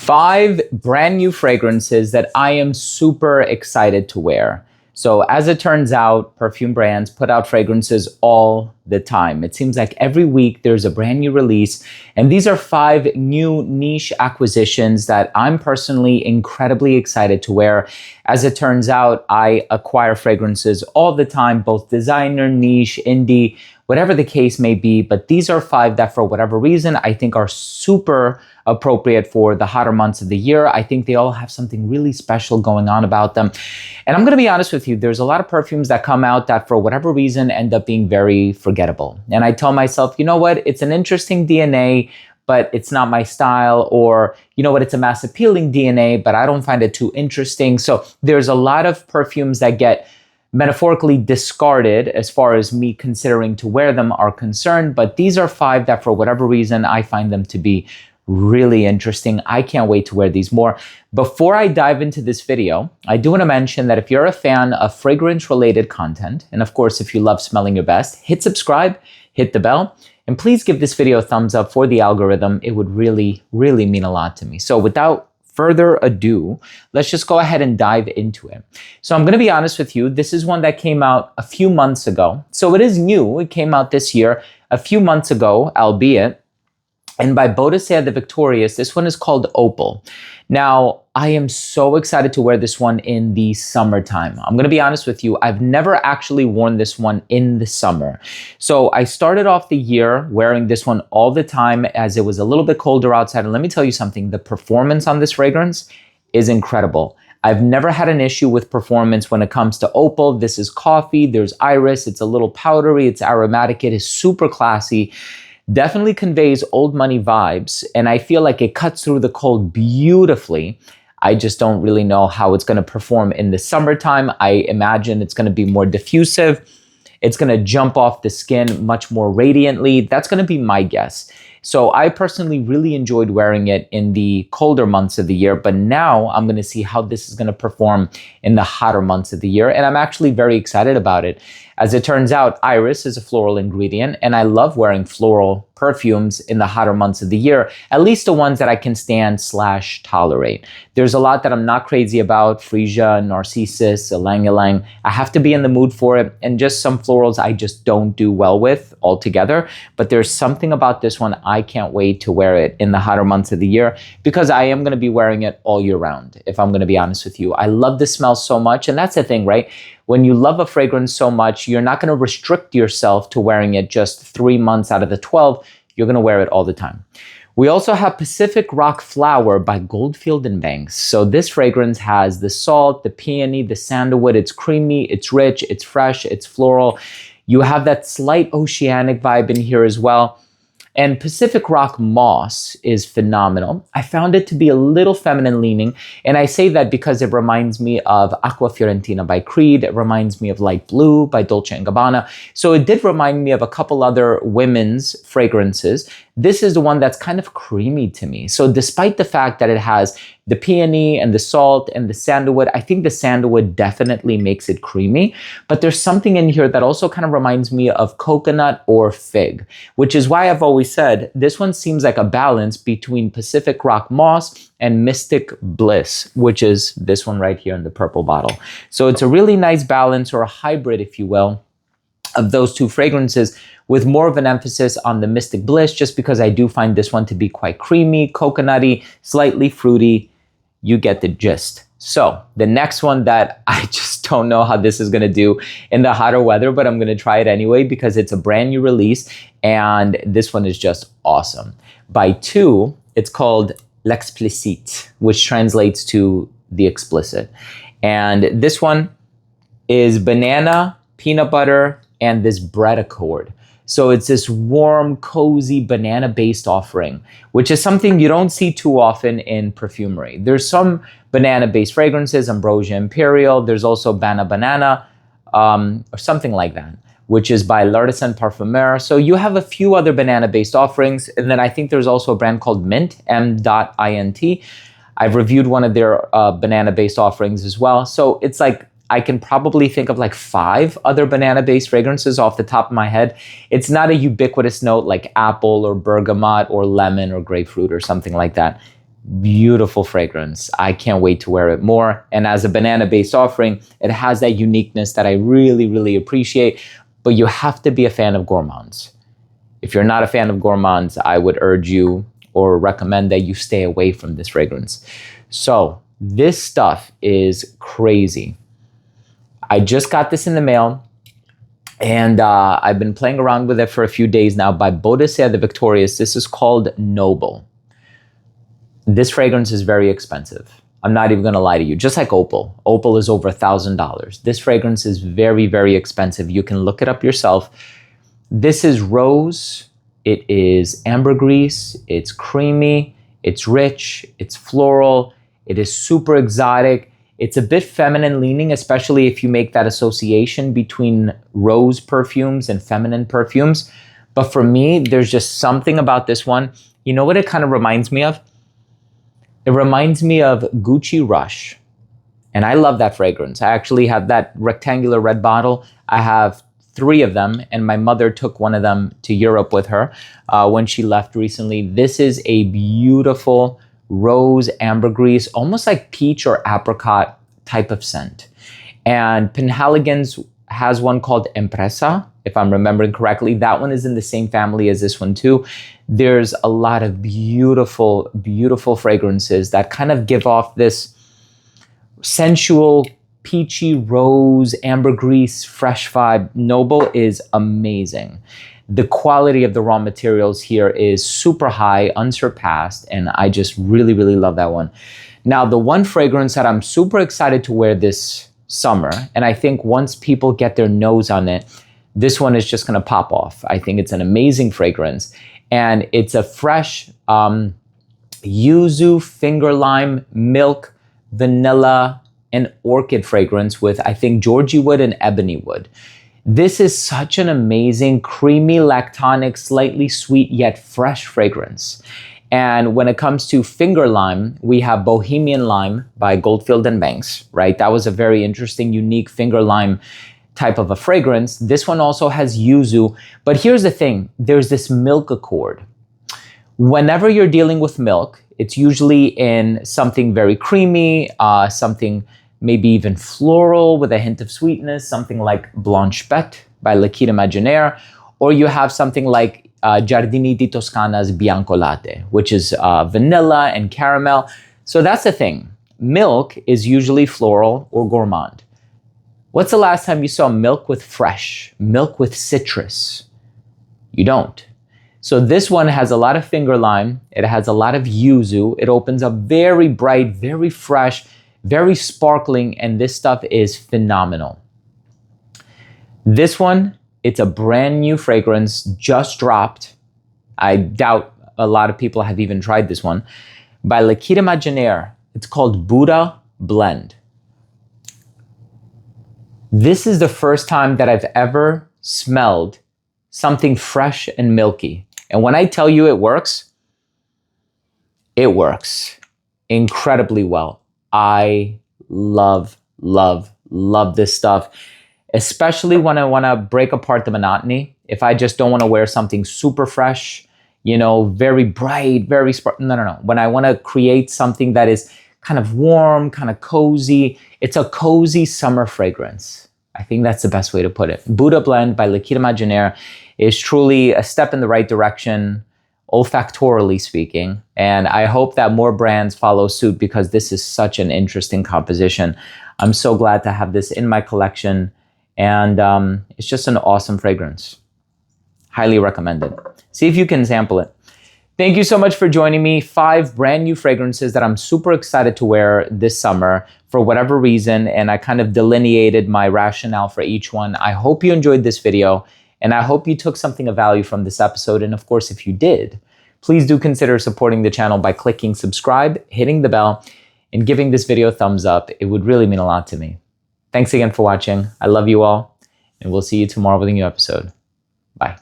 5 brand new fragrances that I am super excited to wear. So as it turns out, perfume brands put out fragrances all the time. It seems like every week there's a brand new release. And these are 5 new niche acquisitions that I'm personally incredibly excited to wear. As it turns out, I acquire fragrances all the time, both designer, niche, indie, whatever the case may be. But these are 5 that for whatever reason, I think are super appropriate for the hotter months of the year. I think they all have something really special going on about them. And I'm gonna be honest with you, there's a lot of perfumes that come out that for whatever reason end up being very forgettable. And I tell myself, you know what, it's an interesting DNA, but it's not my style, or you know what, it's a mass appealing DNA, but I don't find it too interesting. So there's a lot of perfumes that get metaphorically discarded as far as me considering to wear them are concerned, but these are 5 that for whatever reason, I find them to be really interesting. I can't wait to wear these more. Before I dive into this video, I do want to mention that if you're a fan of fragrance-related content, and of course, if you love smelling your best, hit subscribe, hit the bell, and please give this video a thumbs up for the algorithm. It would really, really mean a lot to me. So without further ado, let's just go ahead and dive into it. So I'm going to be honest with you, this is one that came out a few months ago. So it is new. It came out this year, a few months ago, albeit. And by Boadicea the Victorious, this one is called Opal. Now, I am so excited to wear this one in the summertime. I'm gonna be honest with you, I've never actually worn this one in the summer. So I started off the year wearing this one all the time as it was a little bit colder outside. And let me tell you something, the performance on this fragrance is incredible. I've never had an issue with performance when it comes to Opal. This is coffee, there's iris, it's a little powdery, it's aromatic, it is super classy. Definitely conveys old money vibes, and I feel like it cuts through the cold beautifully. I just don't really know how it's going to perform in the summertime. I imagine it's going to be more diffusive. It's going to jump off the skin much more radiantly. That's going to be my guess. So I personally really enjoyed wearing it in the colder months of the year, but now I'm going to see how this is going to perform in the hotter months of the year, and I'm actually very excited about it. As it turns out, iris is a floral ingredient, and I love wearing floral perfumes in the hotter months of the year, at least the ones that I can stand/tolerate. There's a lot that I'm not crazy about, freesia, narcissus, ylang ylang. I have to be in the mood for it, and just some florals I just don't do well with altogether. But there's something about this one, I can't wait to wear it in the hotter months of the year, because I am gonna be wearing it all year round, if I'm gonna be honest with you. I love the smell so much, and that's the thing, right? When you love a fragrance so much, you're not going to restrict yourself to wearing it just 3 months out of the 12. You're going to wear it all the time. We also have Pacific Rock Flower by Goldfield and Banks. So this fragrance has the salt, the peony, the sandalwood. It's creamy, it's rich, it's fresh, it's floral. You have that slight oceanic vibe in here as well. And Pacific Rock Moss is phenomenal. I found it to be a little feminine leaning, and I say that because it reminds me of Aqua Fiorentina by Creed. It reminds me of Light Blue by Dolce & Gabbana. So it did remind me of a couple other women's fragrances. This is the one that's kind of creamy to me. So despite the fact that it has the peony and the salt and the sandalwood, I think the sandalwood definitely makes it creamy, but there's something in here that also kind of reminds me of coconut or fig, which is why I've always said this one seems like a balance between Pacific Rock Moss and Mystic Bliss, which is this one right here in the purple bottle. So it's a really nice balance, or a hybrid, if you will, of those 2 fragrances, with more of an emphasis on the Mystic Bliss, just because I do find this one to be quite creamy, coconutty, slightly fruity. You get the gist. So the next one that I just don't know how this is going to do in the hotter weather, but I'm going to try it anyway because it's a brand new release, and this one is just awesome. By 2, it's called L'Explicite, which translates to the explicit. And this one is banana, peanut butter, and this bread accord. So it's this warm, cozy, banana-based offering, which is something you don't see too often in perfumery. There's some banana-based fragrances, Ambrosia Imperial. There's also Banana, or something like that, which is by Redolessence Parfumeur. So you have a few other banana-based offerings. And then I think there's also a brand called Mint, M.INT. I've reviewed one of their banana-based offerings as well. So it's like, I can probably think of like 5 other banana-based fragrances off the top of my head. It's not a ubiquitous note like apple or bergamot or lemon or grapefruit or something like that. Beautiful fragrance. I can't wait to wear it more. And as a banana-based offering, it has that uniqueness that I really, really appreciate. But you have to be a fan of gourmands. If you're not a fan of gourmands, I would urge you or recommend that you stay away from this fragrance. So this stuff is crazy. I just got this in the mail, and I've been playing around with it for a few days now by Boadicea the Victorious. This is called Noble. This fragrance is very expensive. I'm not even gonna lie to you, just like Opal. Opal is over $1,000. This fragrance is very, very expensive. You can look it up yourself. This is rose, it is ambergris, it's creamy, it's rich, it's floral, it is super exotic. It's a bit feminine leaning, especially if you make that association between rose perfumes and feminine perfumes. But for me, there's just something about this one. You know what it kind of reminds me of? It reminds me of Gucci Rush. And I love that fragrance. I actually have that rectangular red bottle. I have 3 of them, and my mother took one of them to Europe with her when she left recently. This is a beautiful rose ambergris, almost like peach or apricot type of scent. And Penhaligon's has one called Empresa, if I'm remembering correctly. That one is in the same family as this one too. There's a lot of beautiful, beautiful fragrances that kind of give off this sensual, peachy, rose, ambergris, fresh vibe. Noble is amazing. The quality of the raw materials here is super high, unsurpassed, and I just really, really love that one. Now, the one fragrance that I'm super excited to wear this summer, and I think once people get their nose on it, this one is just gonna pop off. I think it's an amazing fragrance, and it's a fresh yuzu, finger lime, milk, vanilla, and orchid fragrance with, I think, Georgie wood and ebony wood. This is such an amazing, creamy, lactonic, slightly sweet yet fresh fragrance. And when it comes to finger lime, we have Bohemian Lime by Goldfield and Banks, right? That was a very interesting, unique finger lime type of a fragrance. This one also has yuzu, but here's the thing, there's this milk accord. Whenever you're dealing with milk, it's usually in something very creamy, something maybe even floral with a hint of sweetness, something like Blanche Bête by Liquide Imaginaire, or you have something like Giardini di Toscana's Bianco Latte, which is vanilla and caramel. So that's the thing. Milk is usually floral or gourmand. What's the last time you saw milk with fresh, milk with citrus? You don't. So this one has a lot of finger lime. It has a lot of yuzu. It opens up very bright, very fresh, very sparkling, and this stuff is phenomenal. This one, it's a brand new fragrance, just dropped. I doubt a lot of people have even tried this one. By Liquide Imaginaire. It's called Buddha Blend. This is the first time that I've ever smelled something fresh and milky. And when I tell you it works incredibly well. I love, love, love this stuff, especially when I want to break apart the monotony. If I just don't want to wear something super fresh, you know, very bright, very no. When I want to create something that is kind of warm, kind of cozy, it's a cozy summer fragrance. I think that's the best way to put it. Buddha Blend by Liquide Imaginaire is truly a step in the right direction, olfactorily speaking. And I hope that more brands follow suit because this is such an interesting composition. I'm so glad to have this in my collection. And it's just an awesome fragrance. Highly recommended. See if you can sample it. Thank you so much for joining me. 5 brand new fragrances that I'm super excited to wear this summer for whatever reason. And I kind of delineated my rationale for each one. I hope you enjoyed this video. And I hope you took something of value from this episode. And of course, if you did, please do consider supporting the channel by clicking subscribe, hitting the bell, and giving this video a thumbs up. It would really mean a lot to me. Thanks again for watching. I love you all, and we'll see you tomorrow with a new episode. Bye.